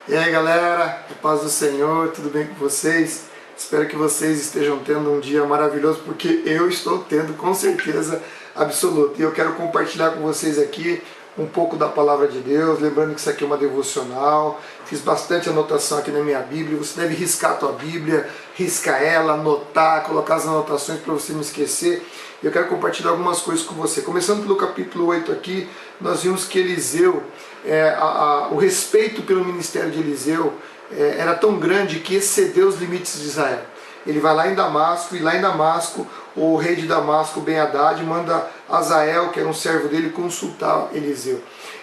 E aí galera, a paz do Senhor, tudo bem com vocês? Espero que vocês estejam tendo um dia maravilhoso, porque eu estou tendo com certeza absoluta. E eu quero compartilhar com vocês aqui um pouco da Palavra de Deus, lembrando que isso aqui é uma devocional, fiz bastante anotação aqui na minha Bíblia, você deve riscar a tua Bíblia, riscar ela, anotar, colocar as anotações para você não esquecer. Eu quero compartilhar algumas coisas com você. Começando pelo capítulo 8 aqui, nós vimos que Eliseu, o respeito pelo ministério de Eliseu era tão grande que excedeu os limites de Israel. Ele vai lá em Damasco, e lá em Damasco, o rei de Damasco, Ben-Hadad, manda Azael, que era um servo dele, consultar Eliseu.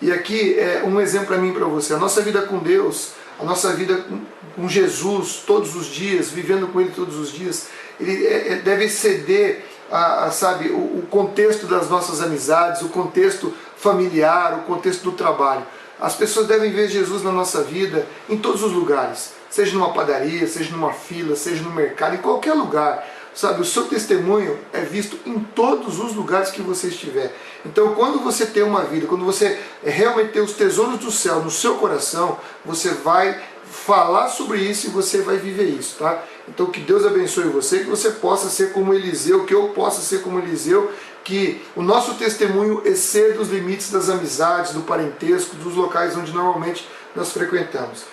E aqui é um exemplo para mim e para você. A nossa vida com Deus, a nossa vida com Jesus, todos os dias, vivendo com Ele todos os dias, ele deve exceder o contexto das nossas amizades, o contexto familiar, o contexto do trabalho. As pessoas devem ver Jesus na nossa vida em todos os lugares, seja numa padaria, seja numa fila, seja no mercado, em qualquer lugar. Sabe, o seu testemunho é visto em todos os lugares que você estiver. Então, quando você tem uma vida, quando você realmente tem os tesouros do céu no seu coração, você vai falar sobre isso e você vai viver isso, tá? Então, que Deus abençoe você, que você possa ser como Eliseu, que eu possa ser como Eliseu, que o nosso testemunho exceda os limites das amizades, do parentesco, dos locais onde normalmente nós frequentamos.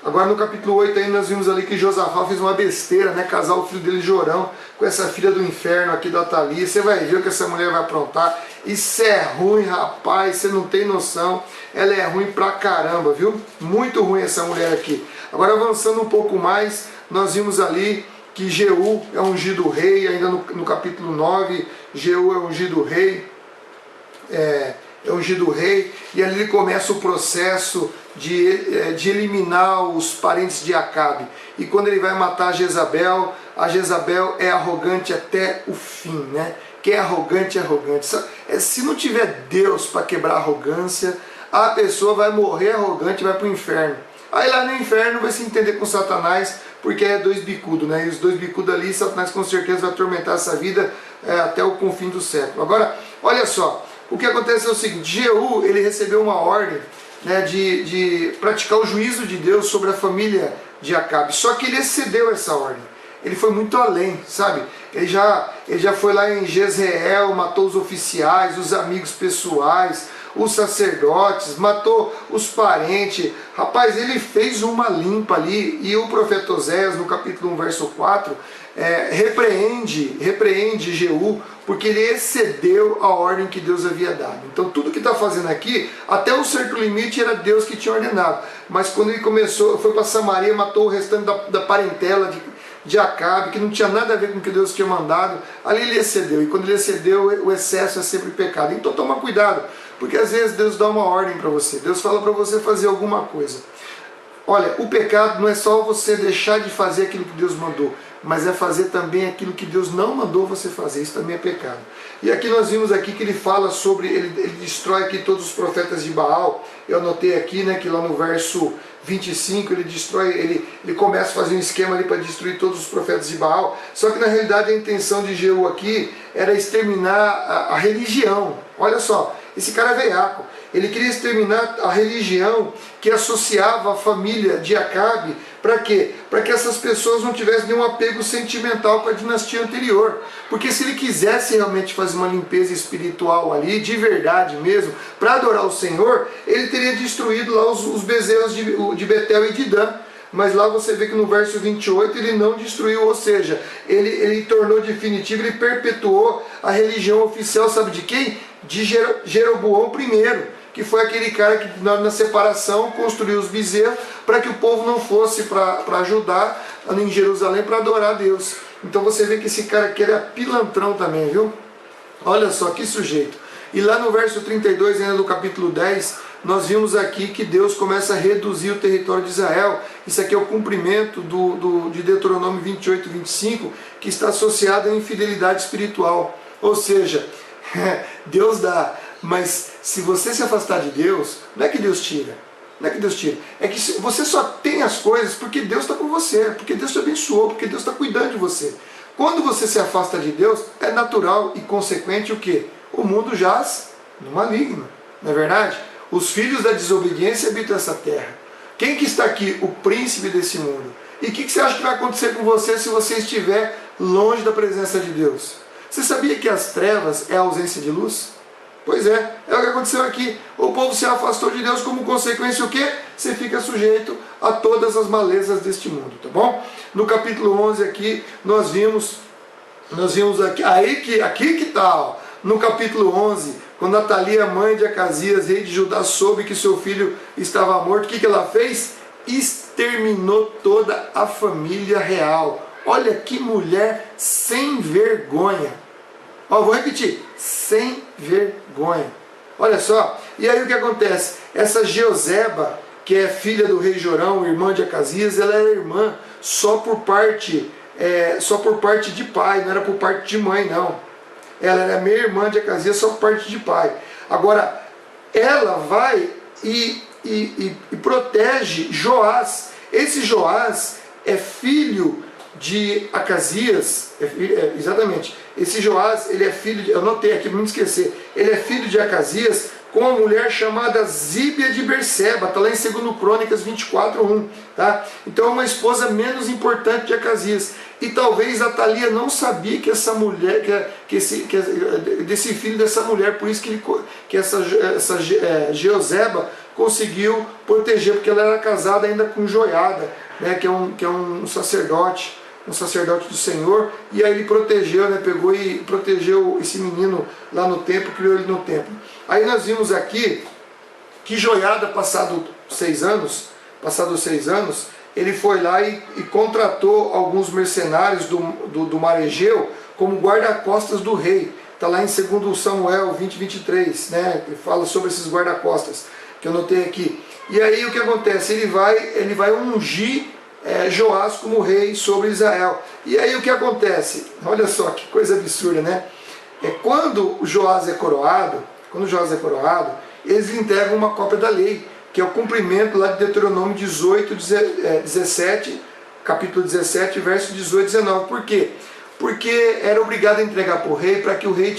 Agora no capítulo 8 aí nós vimos ali que Josafá fez uma besteira, né? Casar o filho dele Jorão com essa filha do inferno aqui da Atalia. Você vai ver o que essa mulher vai aprontar. Isso é ruim, rapaz, você não tem noção. Ela é ruim pra caramba, viu? Muito ruim essa mulher aqui. Agora avançando um pouco mais, nós vimos ali que Jeú é ungido rei, ainda no capítulo 9, Jeú é ungido rei. É ungido rei, e ali ele começa o processo de eliminar os parentes de Acabe. E quando ele vai matar a Jezabel é arrogante até o fim, né? Quem é arrogante é arrogante. Se não tiver Deus para quebrar a arrogância, a pessoa vai morrer arrogante e vai para o inferno. Aí lá no inferno vai se entender com Satanás, porque é dois bicudos, né? E os dois bicudos ali, Satanás com certeza vai atormentar essa vida até o confim do século. Agora, olha só. O que acontece é o seguinte, Jeú, ele recebeu uma ordem, né, de praticar o juízo de Deus sobre a família de Acabe. Só que ele excedeu essa ordem. Ele foi muito além, sabe? Ele já foi lá em Jezreel, matou os oficiais, os amigos pessoais, os sacerdotes, matou os parentes. Rapaz, ele fez uma limpa ali, e o profeta Oséias, no capítulo 1, verso 4, repreende Jeú, porque ele excedeu a ordem que Deus havia dado. Então tudo que está fazendo aqui, até um certo limite era Deus que tinha ordenado. Mas quando ele foi para Samaria, matou o restante da parentela de Acabe, que não tinha nada a ver com o que Deus tinha mandado, ali ele excedeu. E quando ele excedeu, o excesso é sempre pecado. Então toma cuidado, porque às vezes Deus dá uma ordem para você. Deus fala para você fazer alguma coisa. Olha, o pecado não é só você deixar de fazer aquilo que Deus mandou, mas é fazer também aquilo que Deus não mandou você fazer. Isso também é pecado. E aqui nós vimos aqui que ele fala sobre, ele destrói aqui todos os profetas de Baal. Eu anotei aqui, né, que lá no verso 25 ele destrói, ele começa a fazer um esquema ali para destruir todos os profetas de Baal. Só que na realidade a intenção de Jeú aqui era exterminar a religião. Olha só, esse cara é veiaco. Ele queria exterminar a religião que associava a família de Acabe. Para quê? Para que essas pessoas não tivessem nenhum apego sentimental com a dinastia anterior. Porque se ele quisesse realmente fazer uma limpeza espiritual ali, de verdade mesmo, para adorar o Senhor, ele teria destruído lá os bezerros de Betel e de Dan. Mas lá você vê que no verso 28 ele não destruiu, ou seja, ele tornou definitivo, ele perpetuou a religião oficial, sabe de quem? De Jeroboão I, que foi aquele cara que na separação construiu os bezerros para que o povo não fosse para Judá, em Jerusalém, para adorar a Deus. Então você vê que esse cara aqui era pilantrão também, viu? Olha só que sujeito. E lá no verso 32, ainda do capítulo 10, nós vimos aqui que Deus começa a reduzir o território de Israel. Isso aqui é o cumprimento de Deuteronômio 28, 25, que está associado à infidelidade espiritual. Ou seja, Deus dá, mas se você se afastar de Deus, não é que Deus tira. Não é que Deus tira. É que você só tem as coisas porque Deus está com você, porque Deus te abençoou, porque Deus está cuidando de você. Quando você se afasta de Deus, é natural e consequente o quê? O mundo jaz no maligno, não é verdade? Os filhos da desobediência habitam essa terra. Quem que está aqui? O príncipe desse mundo. E o que você acha que vai acontecer com você se você estiver longe da presença de Deus? Você sabia que as trevas é a ausência de luz? Pois é o que aconteceu aqui. O povo se afastou de Deus, como consequência o quê? Você fica sujeito a todas as malezas deste mundo, tá bom? No capítulo 11 aqui, nós vimos aqui que tal? No capítulo 11, quando Atalia, mãe de Acasias, rei de Judá, soube que seu filho estava morto, o que ela fez? Exterminou toda a família real. Olha que mulher sem vergonha. Ó, vou repetir, sem vergonha. Olha só, e aí o que acontece? Essa Jeozeba, que é filha do rei Jorão, irmã de Acasias, ela era irmã só por parte de pai, não era por parte de mãe, não. Ela era meia irmã de Acasias, só por parte de pai. Agora, ela vai e protege Joás. Esse Joás é filho de Acasias, exatamente. Esse Joás, ele é filho eu anotei aqui para não esquecer, ele é filho de Acasias com uma mulher chamada Zíbia de Berseba, está lá em 2 Crônicas 24:1, tá? Então é uma esposa menos importante de Acasias. E talvez Atalia não sabia que essa mulher, desse filho dessa mulher, por isso que essa Jeozeba conseguiu proteger, porque ela era casada ainda com Joiada, né, que é um sacerdote do Senhor, e aí ele protegeu, né, pegou e protegeu esse menino lá no templo, criou ele no templo. Aí nós vimos aqui que Joiada, passados 6 anos, ele foi lá e contratou alguns mercenários do mar Egeu como guarda-costas do rei. Está lá em 2 Samuel 20:23, né? Ele fala sobre esses guarda-costas, que eu notei aqui. E aí o que acontece? Ele vai ungir Joás como rei sobre Israel. E aí o que acontece? Olha só que coisa absurda, né? Quando Joás é coroado, eles lhe entregam uma cópia da lei, que é o cumprimento lá de Deuteronômio 17, capítulo 17, verso 18 e 19. Por quê? Porque era obrigado a entregar para o rei, para que o rei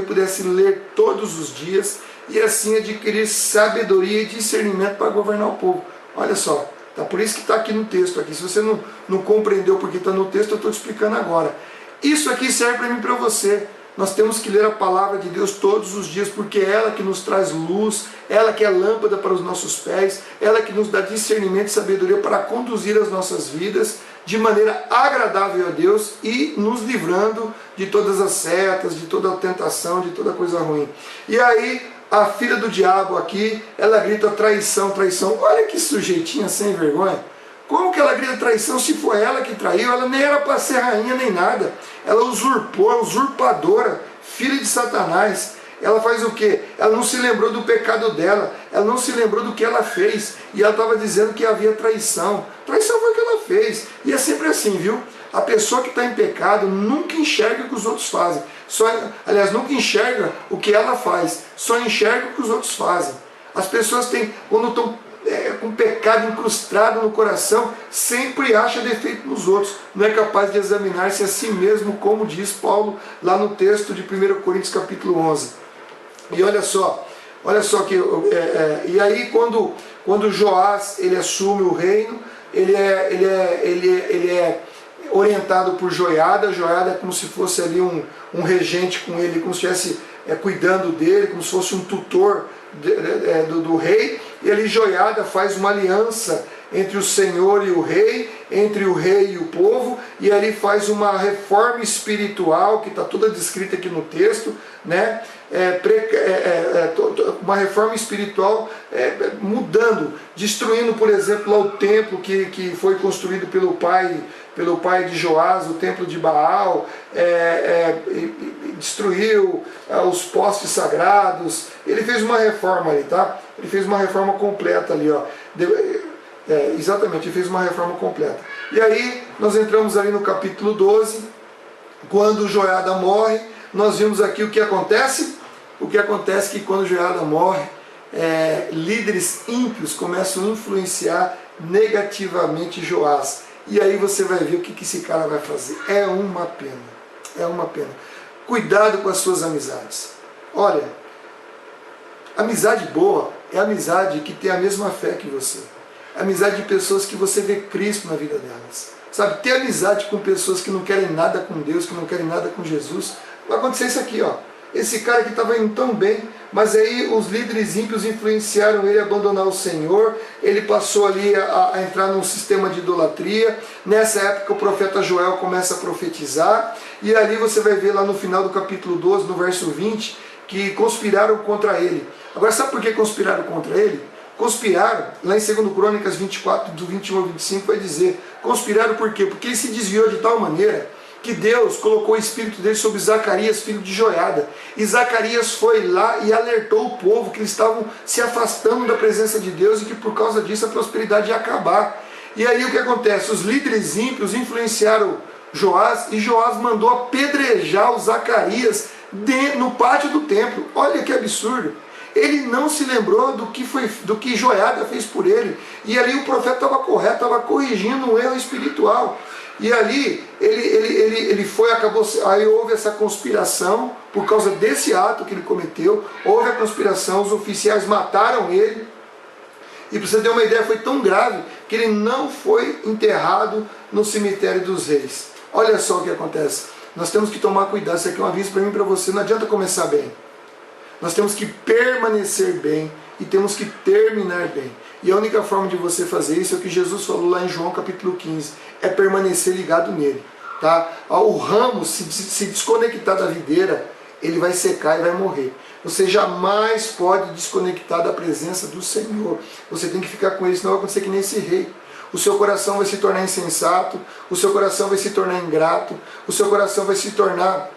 pudesse ler todos os dias e assim adquirir sabedoria e discernimento para governar o povo. Olha só, tá? Por isso que está aqui no texto. Aqui. Se você não compreendeu porque está no texto, eu estou te explicando agora. Isso aqui serve para mim e para você. Nós temos que ler a palavra de Deus todos os dias, porque é ela que nos traz luz, ela que é lâmpada para os nossos pés, ela que nos dá discernimento e sabedoria para conduzir as nossas vidas de maneira agradável a Deus e nos livrando de todas as setas, de toda a tentação, de toda coisa ruim. E aí, a filha do diabo aqui, ela grita traição, traição. Olha que sujeitinha sem vergonha. Como que ela grita traição se foi ela que traiu? Ela nem era para ser rainha nem nada. Ela usurpou, é usurpadora, filha de Satanás. Ela faz o quê? Ela não se lembrou do pecado dela, ela não se lembrou do que ela fez. E ela estava dizendo que havia traição. Traição foi o que ela fez. E é sempre assim, viu? A pessoa que está em pecado nunca enxerga o que os outros fazem. Nunca enxerga o que ela faz, só enxerga o que os outros fazem. As pessoas quando estão com pecado incrustado no coração, sempre acha defeito nos outros, não é capaz de examinar-se a si mesmo, como diz Paulo lá no texto de 1 Coríntios capítulo 11. E olha só que e aí quando Joás ele assume o reino, ele é orientado por Joiada. Joiada é como se fosse ali um regente com ele, como se estivesse cuidando dele, como se fosse um tutor do rei. E ali Joiada faz uma aliança entre o Senhor e o rei, entre o rei e o povo, e ali faz uma reforma espiritual, que está toda descrita aqui no texto, né? Uma reforma espiritual mudando, destruindo, por exemplo, lá o templo que foi construído pelo pai de Joás, o templo de Baal, destruiu os postes sagrados. Ele fez uma reforma ali, tá? Ele fez uma reforma completa ali, ó. Exatamente, ele fez uma reforma completa. E aí nós entramos ali no capítulo 12, quando Joiada morre. Nós vimos aqui o que acontece. O que acontece é que quando Joiada morre, líderes ímpios começam a influenciar negativamente Joás. E aí você vai ver o que esse cara vai fazer. É uma pena. Cuidado com as suas amizades. Olha, amizade boa é amizade que tem a mesma fé que você. amizade de pessoas que você vê Cristo na vida delas. Sabe, ter amizade com pessoas que não querem nada com Deus, que não querem nada com Jesus. Vai acontecer isso aqui, ó. Esse cara que estava indo tão bem, mas aí os líderes ímpios influenciaram ele a abandonar o Senhor, ele passou ali a entrar num sistema de idolatria. Nessa época o profeta Joel começa a profetizar, e ali você vai ver lá no final do capítulo 12, no verso 20, que conspiraram contra ele. Agora sabe por que conspiraram contra ele? Conspiraram, lá em 2 Crônicas 24, do 21 ao 25, vai dizer, conspiraram por quê? Porque ele se desviou de tal maneira que Deus colocou o espírito dele sobre Zacarias, filho de Joiada. E Zacarias foi lá e alertou o povo que eles estavam se afastando da presença de Deus e que por causa disso a prosperidade ia acabar. E aí o que acontece? Os líderes ímpios influenciaram Joás, e Joás mandou apedrejar o Zacarias no pátio do templo. Olha que absurdo! Ele não se lembrou do que Joiada fez por ele. E ali o profeta estava correto, estava corrigindo um erro espiritual. E ali ele foi, aí houve essa conspiração, por causa desse ato que ele cometeu, houve a conspiração, os oficiais mataram ele. E para você ter uma ideia, foi tão grave que ele não foi enterrado no cemitério dos reis. Olha só o que acontece. Nós temos que tomar cuidado, isso aqui é um aviso para mim e para você, não adianta começar bem. Nós temos que permanecer bem e temos que terminar bem. E a única forma de você fazer isso é o que Jesus falou lá em João capítulo 15, é permanecer ligado nele. Tá? O ramo, se desconectar da videira, ele vai secar e vai morrer. Você jamais pode desconectar da presença do Senhor. Você tem que ficar com ele, senão vai acontecer que nem esse rei. O seu coração vai se tornar insensato, o seu coração vai se tornar ingrato, o seu coração vai se tornar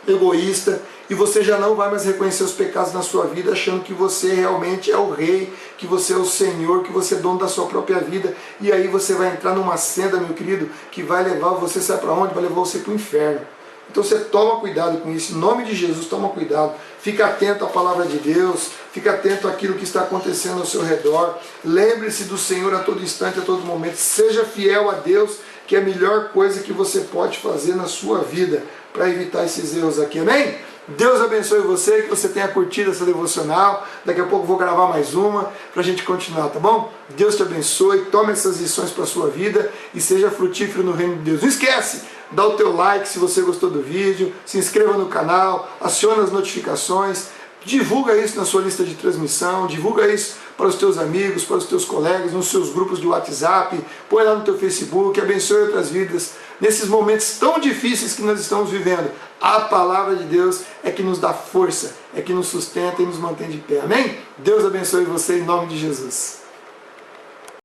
egoísta, e você já não vai mais reconhecer os pecados na sua vida, achando que você realmente é o rei, que você é o Senhor, que você é dono da sua própria vida. E aí você vai entrar numa senda, meu querido, que vai levar você, sabe para onde? Vai levar você para o inferno. Então você toma cuidado com isso, em nome de Jesus, toma cuidado. Fica atento à palavra de Deus, fica atento àquilo que está acontecendo ao seu redor. Lembre-se do Senhor a todo instante, a todo momento. Seja fiel a Deus, que é a melhor coisa que você pode fazer na sua vida, para evitar esses erros aqui, amém? Deus abençoe você, que você tenha curtido essa devocional. Daqui a pouco vou gravar mais uma para a gente continuar, tá bom? Deus te abençoe, tome essas lições para a sua vida e seja frutífero no reino de Deus. Não esquece, dá o teu like se você gostou do vídeo, se inscreva no canal, aciona as notificações, divulga isso na sua lista de transmissão, divulga isso para os teus amigos, para os teus colegas, nos seus grupos de WhatsApp, põe lá no teu Facebook, abençoe outras vidas. Nesses momentos tão difíceis que nós estamos vivendo, a palavra de Deus é que nos dá força, é que nos sustenta e nos mantém de pé. Amém? Deus abençoe você em nome de Jesus.